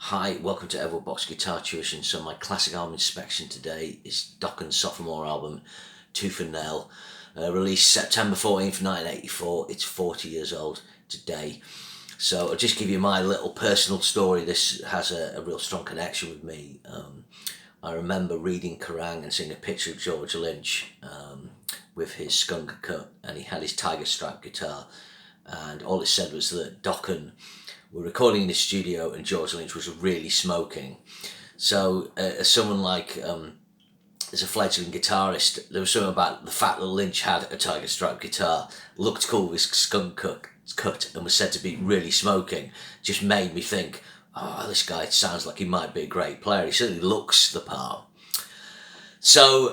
Hi, welcome to Everwood Box Guitar Tuition. So my classic album inspection today is Dokken's sophomore album, Tooth and Nail, released September 14th, 1984. It's 40 years old today. So I'll just give you my little personal story. This has a real strong connection with me. I remember reading Kerrang and seeing a picture of George Lynch with his skunk cut, and he had his tiger stripe guitar, and all it said was that Dokken were recording in the studio and George Lynch was really smoking. So as someone like, as a fledgling guitarist, there was something about the fact that Lynch had a tiger stripe guitar, looked cool with his skunk cut and was said to be really smoking, just made me think, oh, this guy sounds like he might be a great player. He certainly looks the part. So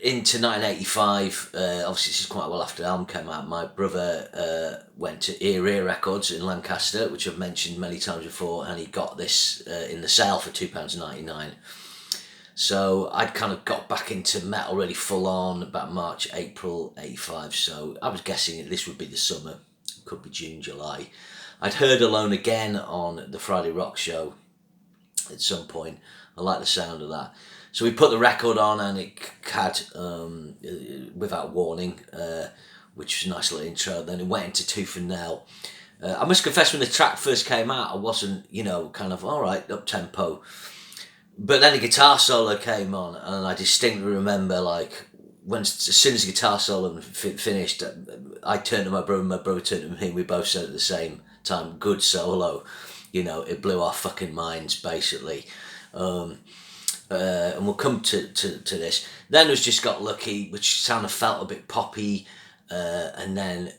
into 1985, obviously this is quite well after the album came out, my brother went to Ear Records in Lancaster, which I've mentioned many times before, and he got this in the sale for £2.99. So I'd kind of got back into metal really full on about March, April 85, so I was guessing this would be the summer, could be June, July. I'd heard Alone Again on the Friday Rock Show at some point. I like the sound of that. So we put the record on, and it had Without Warning, which was a nice little intro. Then it went into Tooth and Nail. I must confess, when the track first came out, I wasn't, kind of, all right, up-tempo. But then the guitar solo came on, and I distinctly remember, like, as soon as the guitar solo finished, I turned to my brother turned to me, and we both said at the same time, good solo. It blew our fucking minds, basically. And we'll come to this. Then was Just Got Lucky, which kind of felt a bit poppy, and then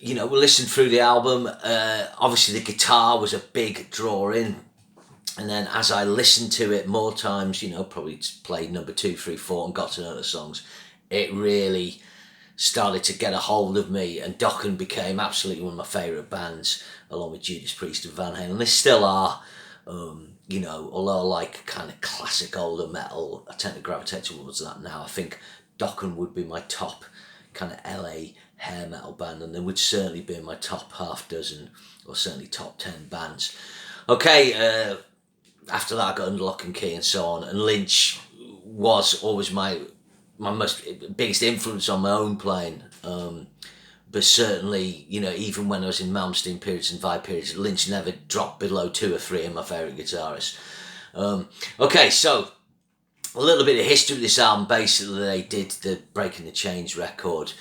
we listened through the album. Obviously the guitar was a big draw in, and then as I listened to it more times, probably played number 2, 3, 4 and got to know the songs, it really started to get a hold of me, and Dokken became absolutely one of my favourite bands, along with Judas Priest and Van Halen. They still are. Although I like kind of classic older metal, I tend to gravitate towards that now. I think Dokken would be my top kind of LA hair metal band, and they would certainly be in my top half dozen, or certainly top 10 bands. Okay, after that I got Under Lock and Key and so on, and Lynch was always my most biggest influence on my own playing. But certainly, even when I was in Malmsteen periods and Vibe periods, Lynch never dropped below 2 or 3 of my favourite guitarists. Okay, so a little bit of history of this album. Basically, they did the Breaking the Chains record,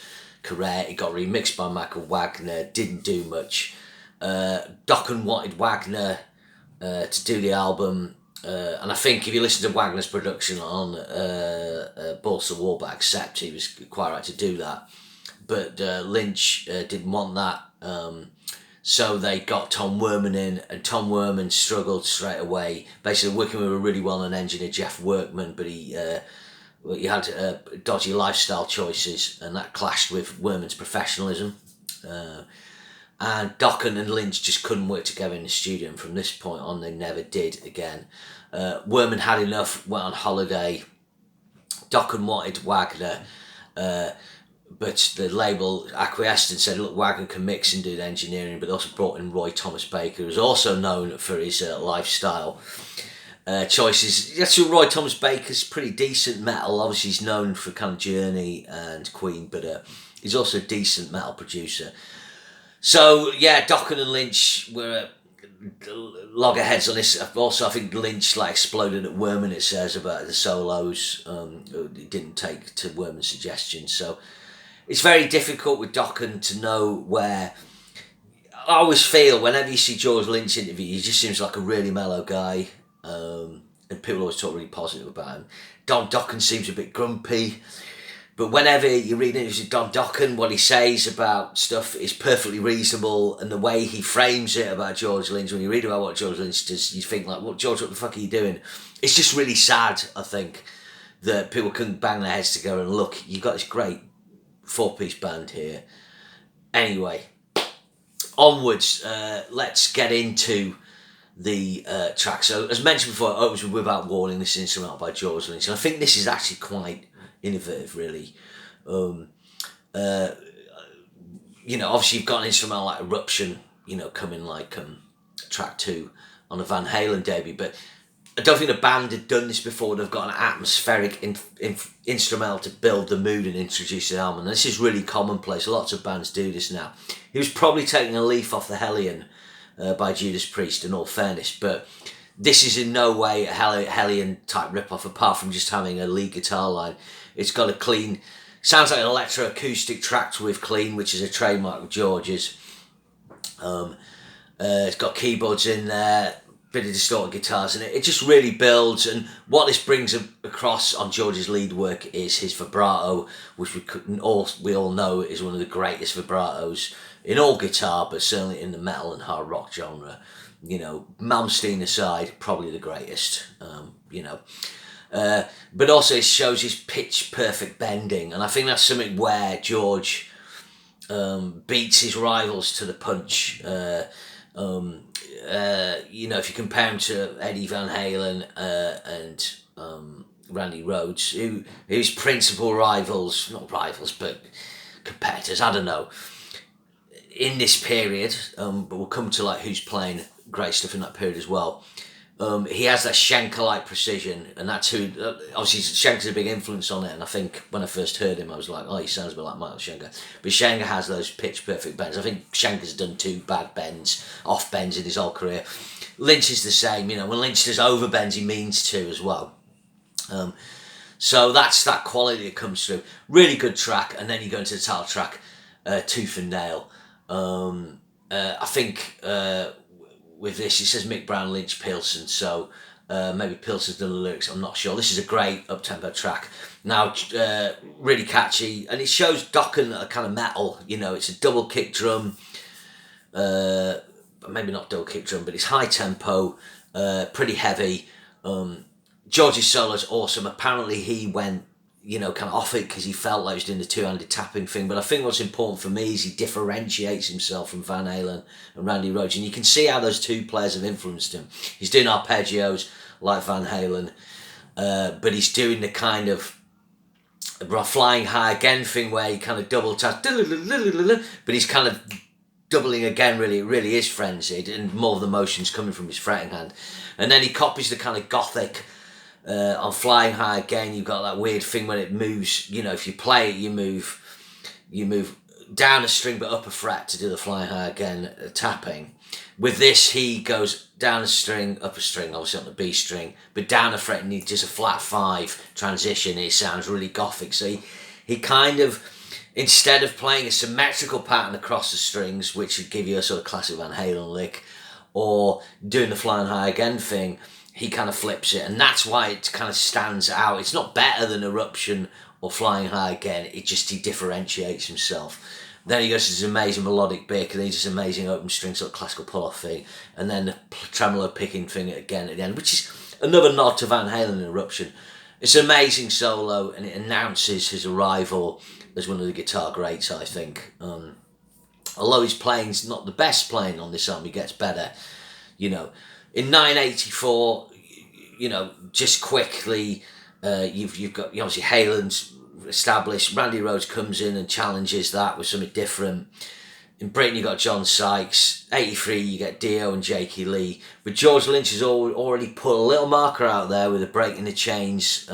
Career. It got remixed by Michael Wagner, didn't do much. Dokken wanted Wagner to do the album, and I think if you listen to Wagner's production on Balls to the Wall by Accept, he was quite right to do that. But Lynch didn't want that, so they got Tom Werman in, and Tom Werman struggled straight away, basically working with a really well-known engineer, Jeff Workman, but he had dodgy lifestyle choices, and that clashed with Werman's professionalism. And Dokken and Lynch just couldn't work together in the studio, and from this point on they never did again. Werman had enough, went on holiday. Dokken wanted Wagner, but the label acquiesced and said, look, Wagner can mix and do the engineering, but also brought in Roy Thomas Baker, who's also known for his lifestyle choices. Actually, Roy Thomas Baker's pretty decent metal. Obviously, he's known for kind of Journey and Queen, but he's also a decent metal producer. So, yeah, Dokken and Lynch were loggerheads on this. Also, I think Lynch exploded at Werman, it says, about the solos. It didn't take to Werman's suggestions, so it's very difficult with Dokken to know where. I always feel whenever you see George Lynch interview, he just seems like a really mellow guy, and people always talk really positive about him. Don Dokken seems a bit grumpy, but whenever you read interviews with Don Dokken, what he says about stuff is perfectly reasonable, and the way he frames it about George Lynch, when you read about what George Lynch does, you think well, George, what the fuck are you doing? It's just really sad, I think, that people couldn't bang their heads together and look, you've got this great 4-piece band here. Anyway, onwards, let's get into the track. So, as mentioned before, it opens with Without Warning. This is instrumental by George Lynch, and I think this is actually quite innovative, really. Obviously you've got an instrumental like Eruption, coming track 2 on a Van Halen debut, but I don't think the band had done this before. They've got an atmospheric instrumental to build the mood and introduce the album. And this is really commonplace. Lots of bands do this now. He was probably taking a leaf off the Hellion by Judas Priest, in all fairness, but this is in no way a Hellion type rip-off, apart from just having a lead guitar line. It's got a clean, sounds like an electroacoustic tracked with clean, which is a trademark of George's. It's got keyboards in there, bit of distorted guitars in it. It just really builds, and what this brings across on George's lead work is his vibrato, which we all know is one of the greatest vibratos in all guitar, but certainly in the metal and hard rock genre. You know, Malmsteen aside, probably the greatest. But also it shows his pitch perfect bending, and I think that's something where George beats his rivals to the punch. If you compare him to Eddie Van Halen and Randy Rhoads, whose principal rivals, not rivals, but competitors, I don't know, in this period, but we'll come to like who's playing great stuff in that period as well. He has that Schenker-like precision, and that's who, obviously Schenker's a big influence on it, and I think when I first heard him I was like, oh, he sounds a bit like Michael Schenker. But Schenker has those pitch perfect bends. I think Schenker's done 2 bad bends, off bends in his whole career. Lynch is the same, when Lynch does over bends he means to as well. So that's that quality that comes through. Really good track, and then you go into the title track, Tooth and Nail. I think with this, it says Mick Brown, Lynch, Pilson, so maybe Pilson's done the lyrics, I'm not sure. This is a great up-tempo track. Now, really catchy, and it shows Dokken a kind of metal, it's a double kick drum, maybe not double kick drum, but it's high tempo, pretty heavy. George's solo's awesome. Apparently he went, kind of off it because he felt like he was doing the two-handed tapping thing. But I think what's important for me is he differentiates himself from Van Halen and Randy Rhoads. And you can see how those 2 players have influenced him. He's doing arpeggios like Van Halen, but he's doing the kind of flying high again thing where he kind of double taps, but he's kind of doubling again, really. It really is frenzied, and more of the motion's coming from his fretting hand. And then he copies the kind of gothic. On Flying High Again, you've got that weird thing when it moves, if you play it, you move down a string but up a fret to do the Flying High Again tapping. With this, he goes down a string, up a string, obviously on the B string, but down a fret and he does a flat 5 transition. It sounds really gothic. So he kind of, instead of playing a symmetrical pattern across the strings, which would give you a sort of classic Van Halen lick, or doing the Flying High Again thing, he kind of flips it, and that's why it kind of stands out. It's not better than Eruption or Flying High Again, he differentiates himself. Then he goes to this amazing melodic pick, and then this amazing open string sort of classical pull-off thing, and then the tremolo picking thing again at the end, which is another nod to Van Halen and Eruption. It's an amazing solo, and it announces his arrival as one of the guitar greats, I think. Although his playing's not the best playing on this album, he gets better, In 1984, just quickly, you've got obviously Halen's established. Randy Rhoads comes in and challenges that with something different. In Britain, you got John Sykes. 83, you get Dio and Jakey Lee. But George Lynch has already put a little marker out there with the Breaking the Chains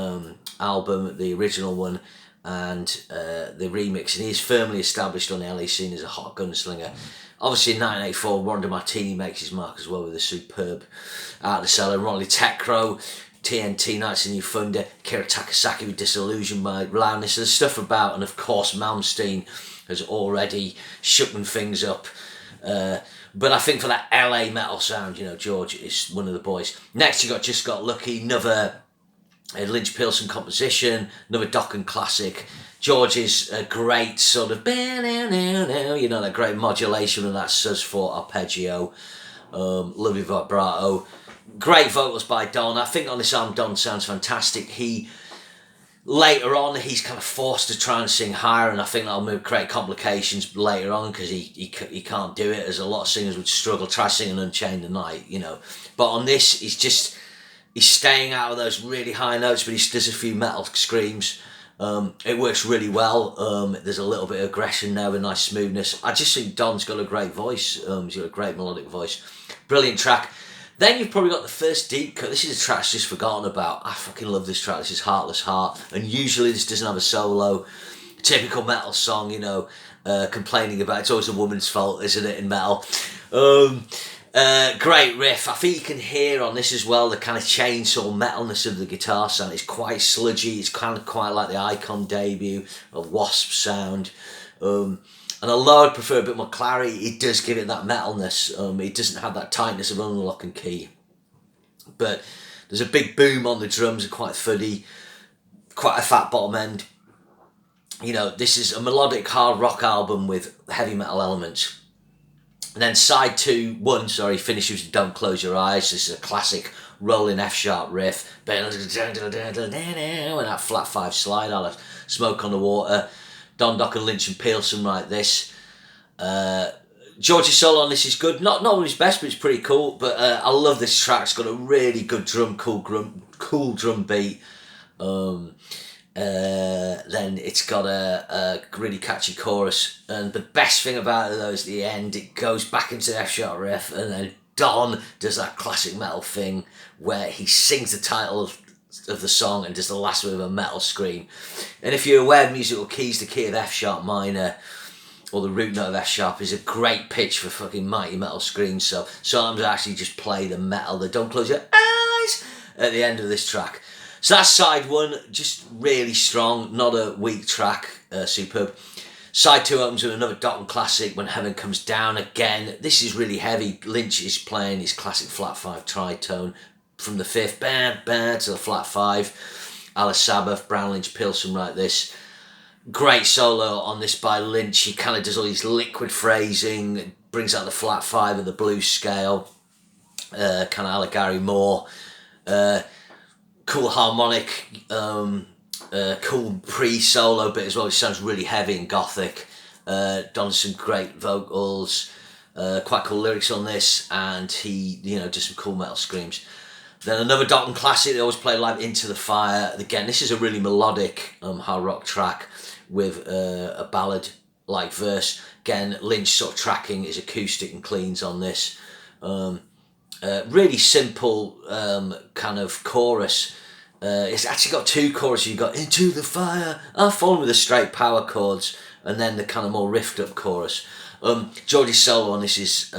album, the original one, and the remix, and he's firmly established on the LA scene as a hot gunslinger. Obviously in 1984, Ronda Martini makes his mark as well with a superb Out of the Cellar. Ronnie Tekro, TNT, Nights in New Thunder, Kira Takasaki with Disillusioned by Loudness. There's stuff about, and of course Malmsteen has already shooken things up. But I think for that LA metal sound, George is one of the boys. Next you got Just Got Lucky, another Lynch Pilson composition, another Dokken classic. George is a great sort of, that great modulation and that sus4 arpeggio, lovely vibrato, great vocals by Don. I think on this album Don sounds fantastic. Later on he's kind of forced to try and sing higher, and I think that'll create complications later on because he can't do it, as a lot of singers would struggle. Try singing Unchained the Night, But on this, he's staying out of those really high notes, but he does a few metal screams. It works really well. There's a little bit of aggression there with nice smoothness. I just think Don's got a great voice. He's got a great melodic voice. Brilliant track. Then you've probably got the first deep cut. This is a track that's just forgotten about. I fucking love this track. This is Heartless Heart. And usually this doesn't have a solo. Typical metal song, you know, complaining about it's always a woman's fault, isn't it, in metal? Great riff. I think you can hear on this as well the kind of chainsaw metalness of the guitar sound. It's quite sludgy. It's kind of quite like the Icon debut, a Wasp sound. And although I'd prefer a bit more clarity, it does give it that metalness. It doesn't have that tightness of unlock and key. But there's a big boom on the drums, quite thuddy, quite a fat bottom end. You know, this is a melodic hard rock album with heavy metal elements. And then side 1 finishes with Don't Close Your Eyes. This is a classic rolling F-sharp riff. And that flat 5 slide out of Smoke on the Water. Dokken, Lynch and Peelson write this. George's solo on this is good. Not one of his best, but it's pretty cool. But I love this track. It's got a really good cool drum beat. Then it's got a really catchy chorus, and the best thing about it though is the end. It goes back into the F-sharp riff, and then Don does that classic metal thing where he sings the title of the song and does the last bit of a metal scream. And if you're aware of musical keys, the key of F-sharp minor or the root note of F-sharp is a great pitch for fucking mighty metal screams. So sometimes I actually just play the metal, the Don't Close Your Eyes at the end of this track. So that's side 1, just really strong, not a weak track, superb. Side 2 opens with another Dokken classic, When Heaven Comes Down Again. This is really heavy. Lynch is playing his classic flat 5 tritone from the 5th, to the flat 5. Alice Sabbath, Brown, Lynch, Peelson write this. Great solo on this by Lynch. He kind of does all these liquid phrasing, brings out the flat 5 of the blues scale, kind of a la Gary Moore. Cool harmonic, cool pre-solo bit as well, which sounds really heavy and gothic. Done some great vocals, quite cool lyrics on this, and he, you know, does some cool metal screams. Then another Dokken classic, they always play live, Into the Fire. Again, this is a really melodic hard rock track with a ballad-like verse. Again, Lynch sort of tracking his acoustic and cleans on this. Really simple kind of chorus. It's actually got 2 choruses. You've got Into the Fire, I'll follow with the straight power chords, and then the kind of more riffed up chorus. George's solo on this is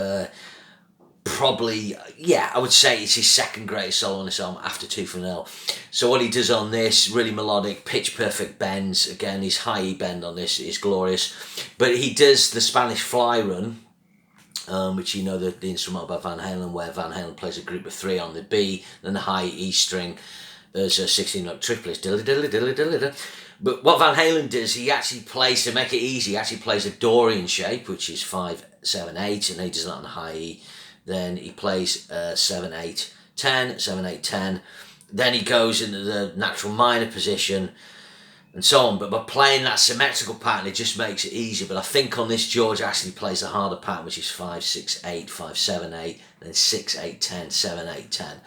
probably, I would say it's his second greatest solo on this album after Tooth and Nail. So what he does on this, really melodic, pitch perfect bends. Again, his high E bend on this is glorious. But he does the Spanish Fly Run, which you know the instrumental by Van Halen, where Van Halen plays a group of 3 on the B, then the high E string. There's a 16-note triplets. But what Van Halen does, he actually plays, to make it easy, he actually plays a Dorian shape, which is 5, 7, 8, and then he does that on the high E. Then he plays 7, 8, 10, 7, 8, 10. Then he goes into the natural minor position, and so on. But by playing that symmetrical pattern, it just makes it easier. But I think on this, George actually plays the harder pattern, which is 5, 6, 8, 5, 7, 8, then 6, 8, 10, 7, 8, 10.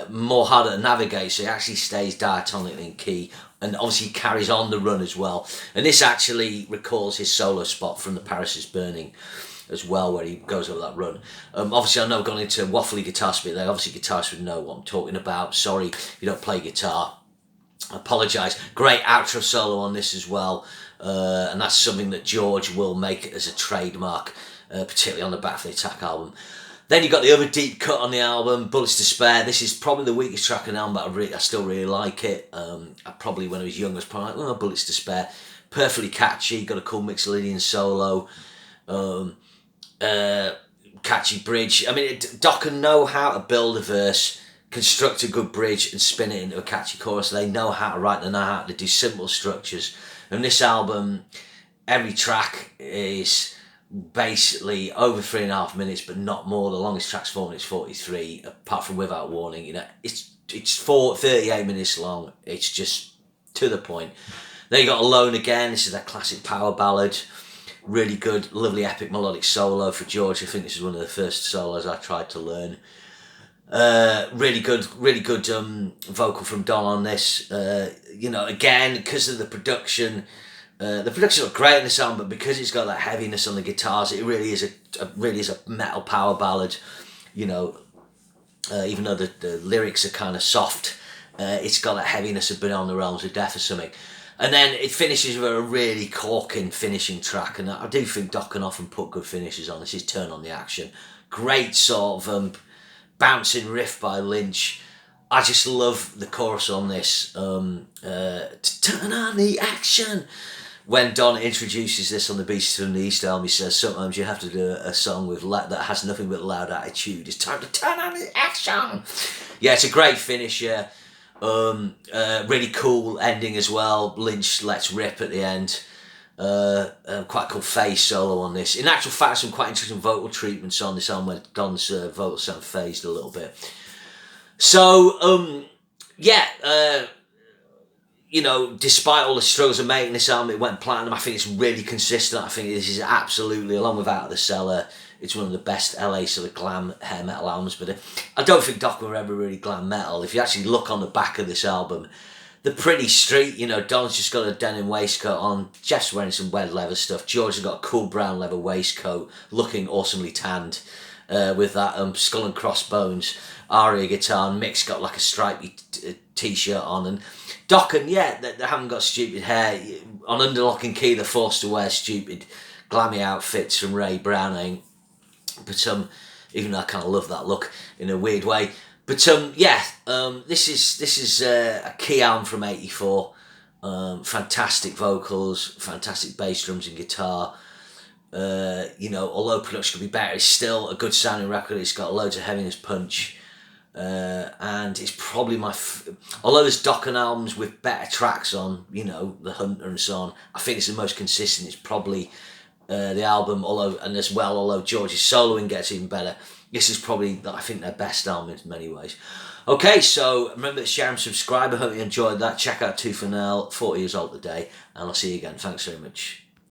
More harder to navigate, so he actually stays diatonically in key, and obviously he carries on the run as well. And this actually recalls his solo spot from The Paris is Burning as well, where he goes over that run. Obviously, I know I've gone into waffly guitar spit there. Obviously, guitarists would know what I'm talking about. Sorry if you don't play guitar. I apologise. Great outro solo on this as well. And that's something that George will make as a trademark, particularly on the Back for the Attack album. Then you've got the other deep cut on the album, Bullets to Spare. This is probably the weakest track on the album, but I still really like it. I probably, when I was young, was probably like, oh, Bullets to Spare. Perfectly catchy, got a cool Mixolydian solo. Catchy bridge. I mean, Dokken know how to build a verse, construct a good bridge, and spin it into a catchy chorus. They know how to write, they know how to do simple structures. And this album, every track is basically over 3.5 minutes, but not more. The longest track's 4 minutes 43, apart from Without Warning. You know, it's 38 minutes long. It's just to the point. Then you got Alone Again. This is that classic power ballad. Really good, lovely, epic melodic solo for George. I think this is one of the first solos I tried to learn. Really good vocal from Don on this. You know, again, because of the production look great in the song, but because it's got that heaviness on the guitars, it really is a metal power ballad. You know, even though the lyrics are kind of soft, it's got that heaviness of Beyond the Realms of Death or something. And then it finishes with a really corking finishing track, and I do think Dokken often put good finishes on. This is Turn on the Action. Great sort of bouncing riff by Lynch. I just love the chorus on this. Turn on the action. When Don introduces this on the Beasts from the East album, he says sometimes you have to do a song with that has nothing but loud attitude. It's time to turn on the action. Yeah, it's a great finisher. Really cool ending as well. Lynch lets rip at the end. Quite cool phase solo on this. In actual fact, some quite interesting vocal treatments on this album where Don's vocals sound phased a little bit. So, you know, despite all the struggles of making this album, it went platinum. I think it's really consistent. I think this is absolutely, along with Out of the Cellar, it's one of the best LA sort of glam hair metal albums. But I don't think Dokken were ever really glam metal. If you actually look on the back of this album, they're pretty street. You know, Don's just got a denim waistcoat on, Jeff's wearing some red leather stuff, George has got a cool brown leather waistcoat, looking awesomely tanned, with that Skull and Crossbones aria guitar, and Mick's got like a stripy t-shirt on, and Dokken, yeah, they haven't got stupid hair. On Under Lock and Key, they're forced to wear stupid glammy outfits from Ray Browning. But even though I kind of love that look in a weird way. But this is a key album from '84. Fantastic vocals, fantastic bass drums and guitar. You know, although production could be better, it's still a good sounding record. It's got loads of heaviness punch. And it's probably although there's Dokken albums with better tracks on, you know, The Hunter and so on, I think it's the most consistent. It's probably the album, although George's soloing gets even better, this is probably, I think, their best album in many ways. Okay, so remember to share and subscribe. I hope you enjoyed that. Check out Tooth and Nail, 40 years old today, and I'll see you again. Thanks very much.